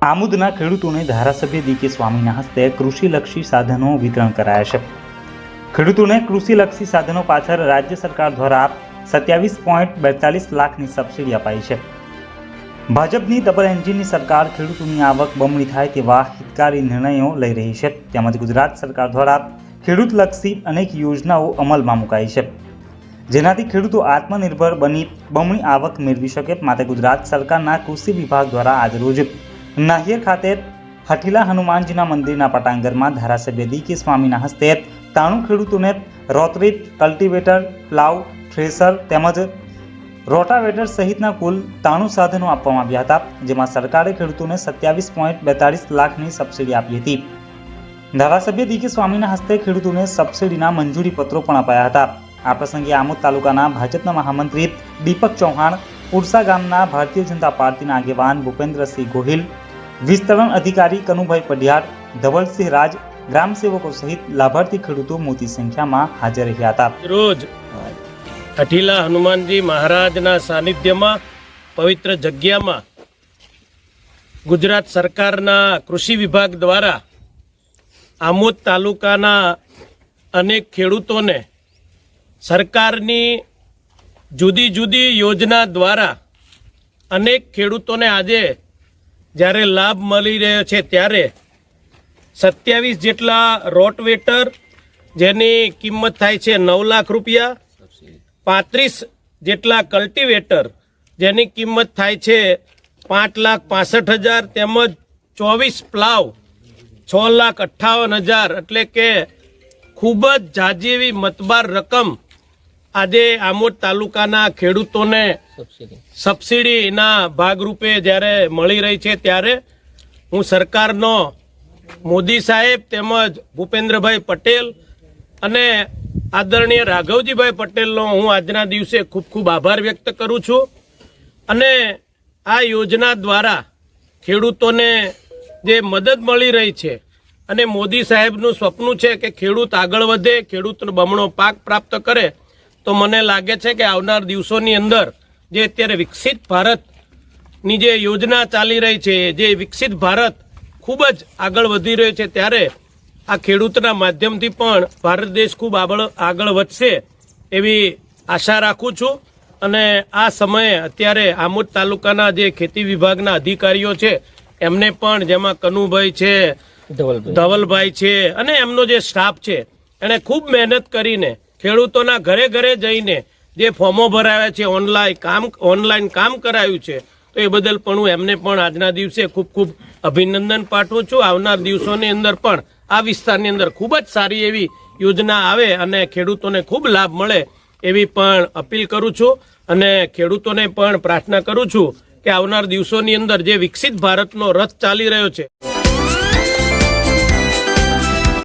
આમોદના ખેડૂતોને ધારાસભ્ય ડી.કે. સ્વામીના હસ્તે કૃષિલક્ષી સાધનો વિતરણ કરાયા છે। ખેડૂતોને કૃષિલક્ષી સાધનો પાછળ રાજ્ય સરકાર દ્વારા 27.42 લાખની સબસિડી અપાઈ છે। ભાજપની ડબલ એન્જિનની સરકાર ખેડૂતોની આવક બમણી થાય તેવા હિતકારી નિર્ણયો લઈ રહી છે। તેમજ ગુજરાત સરકાર દ્વારા ખેડૂતલક્ષી અનેક યોજનાઓ અમલમાં મુકાઈ છે, જેનાથી ખેડૂતો આત્મનિર્ભર બની બમણી આવક મેળવી શકે। માટે ગુજરાત સરકારના કૃષિ વિભાગ દ્વારા આજરોજ નાહિયર ખાતે હઠીલા હનુમાનજીના મંદિરના પટાંગણમાં ધારાસભ્ય ડી.કે. સ્વામીના હસ્તે 93 ખેડૂતોને રોટરી, કલ્ટિવેટર, પ્લાવ, થ્રેસર તેમજ રોટાવેટર સહિતના કુલ 93 સાધનો આપવામાં આવ્યા હતા, જેમાં સરકારે ખેડૂતોને 27.42 લાખની સબસિડી આપી હતી। ધારાસભ્ય ડી.કે. સ્વામીના હસ્તે ખેડૂતોને સબસિડીના મંજૂરી પત્રો પણ અપાયા હતા। આ પ્રસંગે આમોદ તાલુકાના ભાજપના મહામંત્રી દીપક ચૌહાણ, ઉરસા ગામના ભારતીય જનતા પાર્ટીના આગેવાન ભૂપેન્દ્રસિંહ ગોહિલ, વિસ્તરણ અધિકારી કનુભાઈ પઢિયાર, ધવલસિંહ રાજ, ગ્રામ સેવકો સહિત લાભાર્થી ખેડૂતો મોટી સંખ્યામાં હાજર રહ્યા હતા। રોજ હઠીલા હનુમાનજી મહારાજના સાનિધ્યમાં પવિત્ર જગ્યામાં ગુજરાત સરકારના કૃષિ વિભાગ દ્વારા આમોદ તાલુકાના અનેક ખેડૂતોને સરકારની જુદી જુદી યોજના દ્વારા અનેક ખેડૂતોને આજે જ્યારે લાભ મળી રહ્યો છે, ત્યારે 27 જેટલા રોટવેટર જેની કિંમત થાય છે 9 લાખ રૂપિયા, 35 જેટલા કલ્ટિવેટર જેની કિંમત થાય છે 5,65,000 તેમજ 24 પ્લાવ 6,58,000 એટલે કે ખૂબ જ ઝાઝી એવી મતબાર રકમ આજે આમોદ તાલુકાના ખેડૂતોને સબસિડીના ભાગરૂપે જ્યારે મળી રહી છે, ત્યારે હું સરકારનો મોદી સાહેબ તેમજ ભૂપેન્દ્રભાઈ પટેલ અને આદરણીય રાઘવજીભાઈ પટેલનો હું આજના દિવસે ખૂબ ખૂબ આભાર વ્યક્ત કરું છું। અને આ યોજના દ્વારા ખેડૂતોને જે મદદ મળી રહી છે અને મોદી સાહેબનું સ્વપ્ન છે કે ખેડૂત આગળ વધે, ખેડૂતનો બમણો પાક પ્રાપ્ત કરે, તો મને લાગે છે કે આવનાર દિવસોની અંદર જે અત્યારે વિકસિત ભારતની જે યોજના ચાલી રહી છે, જે વિકસિત ભારત ખૂબ જ આગળ વધી રહ્યો છે, ત્યારે આ ખેડૂતના માધ્યમથી પણ ભારત દેશ ખૂબ આગળ વધશે એવી આશા રાખું છું। અને આ સમયે અત્યારે આમોદ તાલુકાના જે ખેતી વિભાગના અધિકારીઓ છે એમને પણ, જેમાં કનુભાઈ છે, ધવલભાઈ છે અને એમનો જે સ્ટાફ છે, એણે ખૂબ મહેનત કરીને ખેડૂતોના ઘરે ઘરે જઈને જે ફોર્મો ભરાવ્યા છે, ઓનલાઈન કામ કરાયું છે, તો એ બદલ પણ હું એમને પણ આજના દિવસે ખૂબ ખૂબ અભિનંદન પાઠવું છું। આવનાર દિવસોની અંદર પણ આ વિસ્તારની અંદર ખૂબ જ સારી એવી યોજના આવે અને ખેડૂતોને ખૂબ લાભ મળે એવી પણ અપીલ કરું છું। અને ખેડૂતોને પણ પ્રાર્થના કરું છું કે આવનાર દિવસોની અંદર જે વિકસિત ભારતનો રથ ચાલી રહ્યો છે